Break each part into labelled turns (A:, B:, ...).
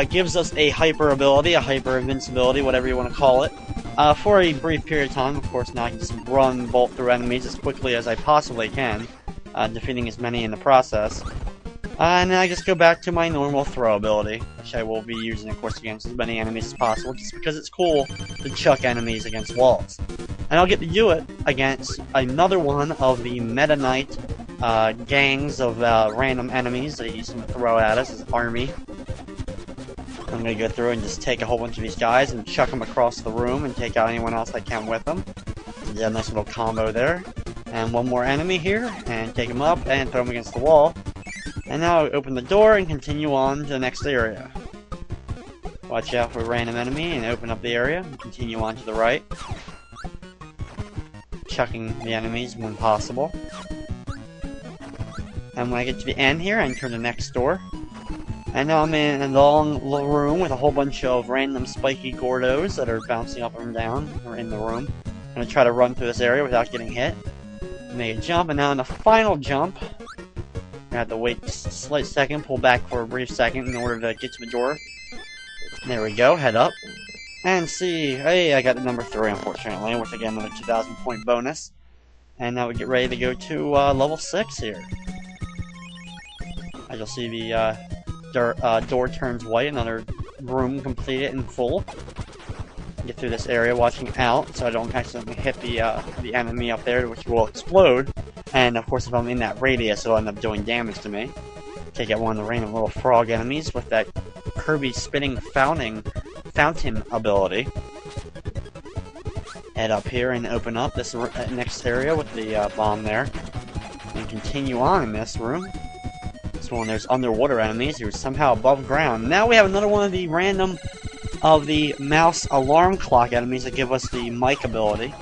A: gives us a hyper ability, a hyper invincibility, whatever you want to call it, for a brief period of time. Of course, now I can just run bolt through enemies as quickly as I possibly can, defeating as many in the process. And then I just go back to my normal throw ability, which I will be using, of course, against as many enemies as possible, just because it's cool to chuck enemies against walls. And I'll get to do it against another one of the Meta Knight gangs of random enemies that he's going to throw at us as an army. I'm going to go through and just take a whole bunch of these guys and chuck them across the room and take out anyone else I can with them. Yeah, nice little combo there. And one more enemy here, and take him up and throw him against the wall. And now I open the door and continue on to the next area. Watch out for a random enemy and open up the area and continue on to the right. Chucking the enemies when possible. And when I get to the end here, I enter the next door. And now I'm in a long room with a whole bunch of random spiky Gordos that are bouncing up and down or in the room. I'm going to try to run through this area without getting hit. Make a jump, and now in the final jump, I have to wait just a slight second, pull back for a brief second in order to get to the door. There we go, head up. And see, hey, I got the number 3 unfortunately, which again, another 2,000 point bonus. And now we get ready to go to level 6 here. As you'll see, the door turns white, another room completed in full. Get through this area watching out so I don't accidentally hit the enemy up there, which will explode. And of course, if I'm in that radius, it'll end up doing damage to me. Take out one of the random little frog enemies with that Kirby spinning fountain ability. Head up here and open up this next area with the bomb there. And continue on in this room. This one, there's underwater enemies who are somehow above ground. Now we have another one of the random of the mouse alarm clock enemies that give us the mic ability.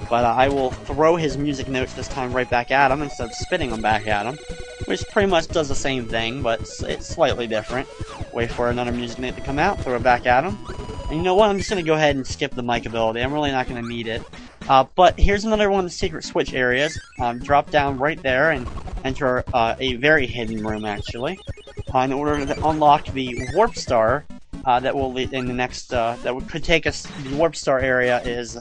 A: But I will throw his music notes this time right back at him instead of spitting them back at him. Which pretty much does the same thing, but it's slightly different. Wait for another music note to come out, throw it back at him. And you know what, I'm just going to go ahead and skip the mic ability. I'm really not going to need it. But here's another one of the secret switch areas. Drop down right there and enter a very hidden room, actually. In order to unlock the warp star that will lead in the next, could take us. The warp star area is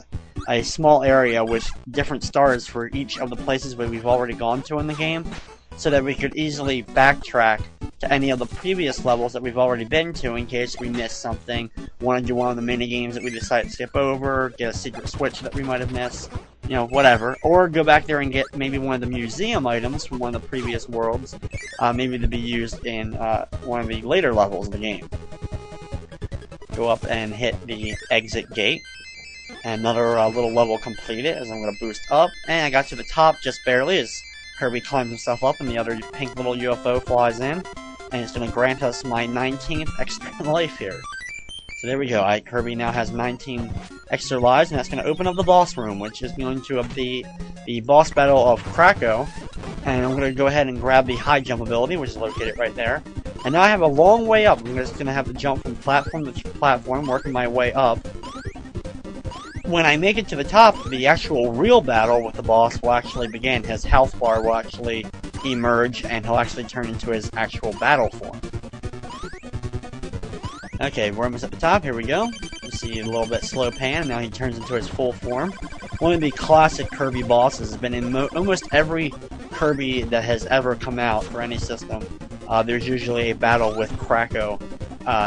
A: a small area with different stars for each of the places where we've already gone to in the game, so that we could easily backtrack to any of the previous levels that we've already been to in case we missed something, want to do one of the mini games that we decided to skip over, get a secret switch that we might have missed, you know, whatever. Or go back there and get maybe one of the museum items from one of the previous worlds, maybe to be used in one of the later levels of the game. Go up and hit the exit gate. And another little level completed as I'm going to boost up. And I got to the top just barely as Kirby climbs himself up and the other pink little UFO flies in. And it's going to grant us my 19th extra life here. So there we go. Kirby now has 19 extra lives, and that's going to open up the boss room, which is going to be the boss battle of Krakow. And I'm going to go ahead and grab the high jump ability, which is located right there. And now I have a long way up. I'm just going to have to jump from platform to platform, working my way up. When I make it to the top, the actual real battle with the boss will actually begin. His health bar will actually emerge, and he'll actually turn into his actual battle form. Okay, we're almost at the top. Here we go. You see a little bit slow pan, and now he turns into his full form. One of the classic Kirby bosses has been in almost every Kirby that has ever come out for any system. There's usually a battle with Krakow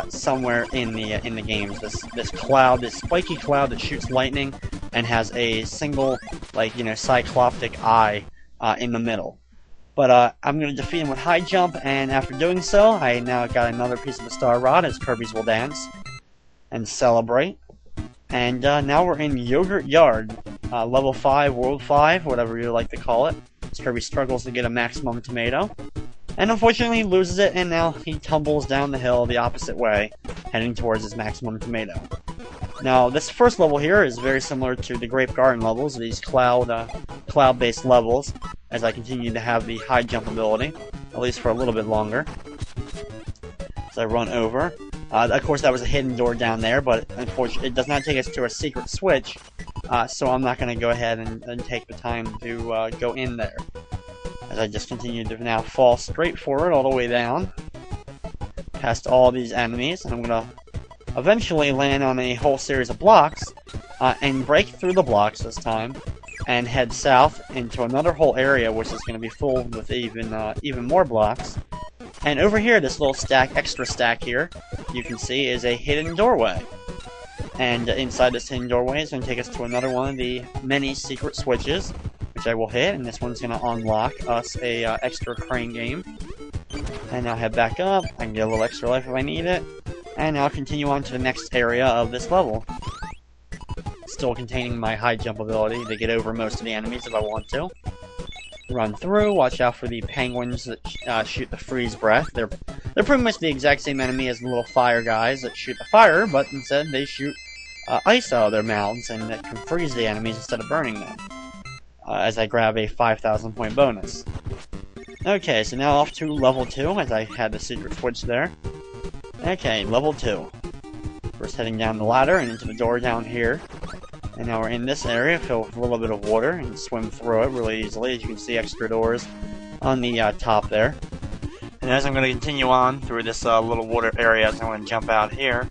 A: somewhere in the games. This cloud, this spiky cloud that shoots lightning and has a single, like, you know, cycloptic eye in the middle. But I'm going to defeat him with high jump, and after doing so, I now got another piece of the star rod as Kirby's will dance and celebrate. And now we're in Yogurt Yard, level 5, world 5, whatever you like to call it. As Kirby struggles to get a maximum tomato. And unfortunately, he loses it, and now he tumbles down the hill the opposite way, heading towards his maximum tomato. Now, this first level here is very similar to the Grape Garden levels, these cloud-based levels, as I continue to have the high jump ability, at least for a little bit longer. So I run over. Of course, that was a hidden door down there, but unfortunately, it does not take us to a secret switch, so I'm not going to go ahead and take the time to go in there. As I just continue to now fall straight forward all the way down, past all these enemies, and I'm gonna eventually land on a whole series of blocks, and break through the blocks this time, and head south into another whole area, which is gonna be full with even more blocks. And over here, this little extra stack here, you can see is a hidden doorway. And inside this hidden doorway is going to take us to another one of the many secret switches, which I will hit, and this one's going to unlock us a extra crane game. And I'll head back up, I can get a little extra life if I need it, and I'll continue on to the next area of this level. Still containing my high jump ability to get over most of the enemies if I want to. Run through, watch out for the penguins that shoot the freeze breath. They're pretty much the exact same enemy as the little fire guys that shoot the fire, but instead they shoot ice out of their mouths, and that can freeze the enemies instead of burning them. As I grab a 5,000 point bonus. Okay, so now off to level 2, as I had the secret switch there. Okay, level 2. First heading down the ladder and into the door down here. And now we're in this area, filled with a little bit of water, and swim through it really easily. As you can see, extra doors on the top there. And as I'm going to continue on through this little water area, as I'm going to jump out here,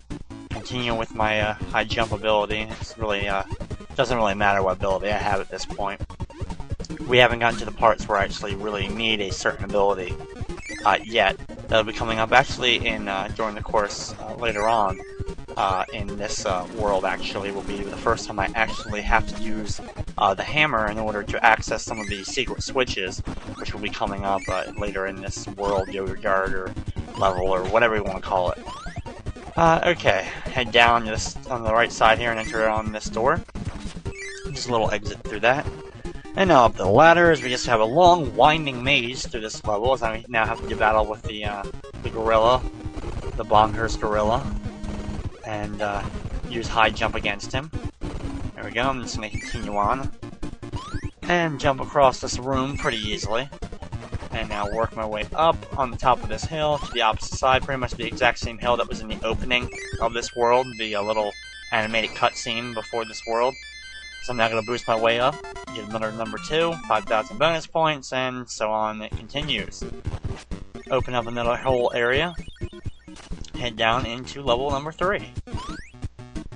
A: continue with my high jump ability. It's really doesn't really matter what ability I have at this point. We haven't gotten to the parts where I actually really need a certain ability yet. That'll be coming up actually in during the course later on. In this world, actually, will be the first time I actually have to use the hammer in order to access some of the secret switches, which will be coming up later in this world, yard, or level, or whatever you want to call it. Okay, head down this on the right side here and enter on this door. Just a little exit through that. And now up the ladders, we just have a long, winding maze through this level, as I now have to do battle with the gorilla, the bonkers gorilla. And use high jump against him. There we go, I'm just going to continue on. And jump across this room pretty easily. And now work my way up on the top of this hill to the opposite side, pretty much the exact same hill that was in the opening of this world, the little animated cutscene before this world. So I'm now going to boost my way up, get another number 2, 5,000 bonus points, and so on it continues. Open up another whole area. Head down into level number 3.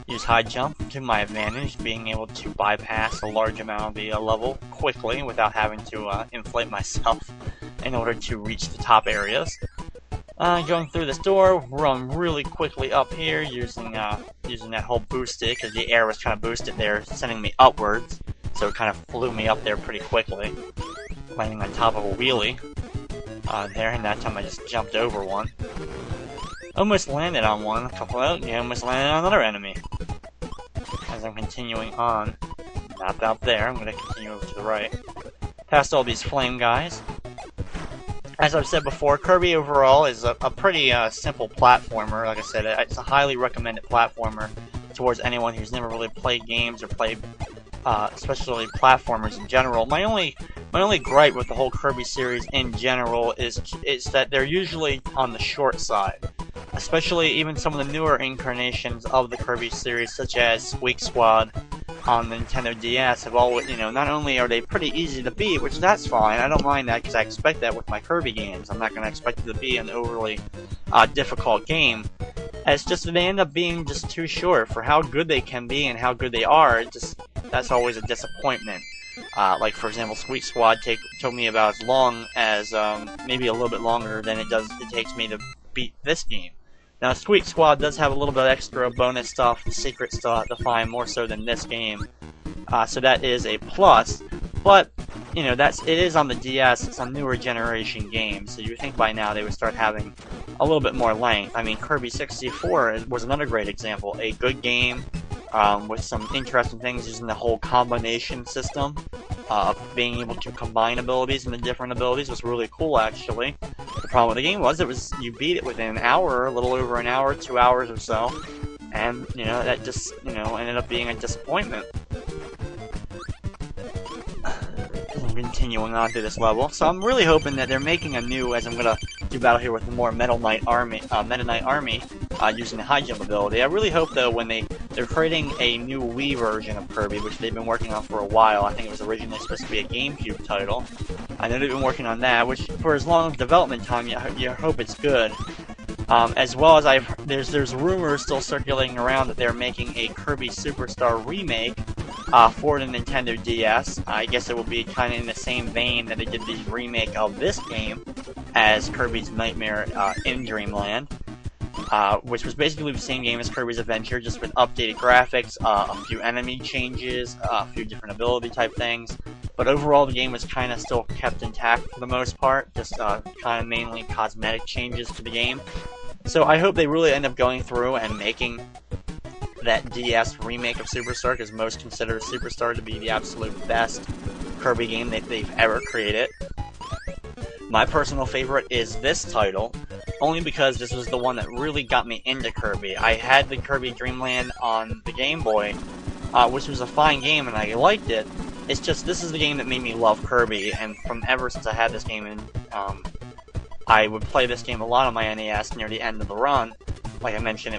A: Use high jump to my advantage, being able to bypass a large amount of the level quickly without having to inflate myself in order to reach the top areas. Going through this door, run really quickly up here using that whole boosted, because the air was kind of boosted there, sending me upwards, so it kind of flew me up there pretty quickly, landing on top of a wheelie there, and that time I just jumped over one. Almost landed on one, almost landed on another enemy. As I'm continuing on, not out there, I'm going to continue over to the right. Past all these flame guys. As I've said before, Kirby overall is a pretty simple platformer. Like I said, it's a highly recommended platformer towards anyone who's never really played games or played, especially platformers in general. My only gripe with the whole Kirby series in general is that they're usually on the short side. Especially even some of the newer incarnations of the Kirby series, such as Squeak Squad on the Nintendo DS, have always, not only are they pretty easy to beat, which that's fine, I don't mind that because I expect that with my Kirby games. I'm not going to expect it to be an overly difficult game. It's just that they end up being just too short for how good they can be and how good they are. That's always a disappointment. Like for example, Squeak Squad took me about as long as maybe a little bit longer than it takes me to beat this game. Now, Squeak Squad does have a little bit of extra bonus stuff, secret stuff to find more so than this game, so that is a plus. But it is on the DS. It's a newer generation game, so you would think by now they would start having a little bit more length. I mean, Kirby 64 was another great example. A good game with some interesting things using the whole combination system. Being able to combine abilities and the different abilities was really cool, actually. The problem with the game was you beat it within an hour, a little over an hour, 2 hours or so, and that just ended up being a disappointment. Continuing on through this level, so I'm really hoping that they're making a new, as I'm gonna do battle here with the more Meta Knight Army, using the high jump ability. I really hope though when they're creating a new Wii version of Kirby, which they've been working on for a while. I think it was originally supposed to be a GameCube title. I know they've been working on that, which for as long as development time, you hope it's good. As well as there's rumors still circulating around that they're making a Kirby Superstar remake for the Nintendo DS. I guess it will be kind of in the same vein that they did the remake of this game as Kirby's Nightmare in Dreamland, which was basically the same game as Kirby's Adventure, just with updated graphics, a few enemy changes, a few different ability type things. But overall, the game was kind of still kept intact for the most part, just kind of mainly cosmetic changes to the game. So I hope they really end up going through and making that DS remake of Superstar, because most consider Superstar to be the absolute best Kirby game that they've ever created. My personal favorite is this title, only because this was the one that really got me into Kirby. I had the Kirby Dreamland on the Game Boy, which was a fine game and I liked it. It's just, this is the game that made me love Kirby, and from ever since I had this game, and I would play this game a lot on my NES near the end of the run. Like I mentioned,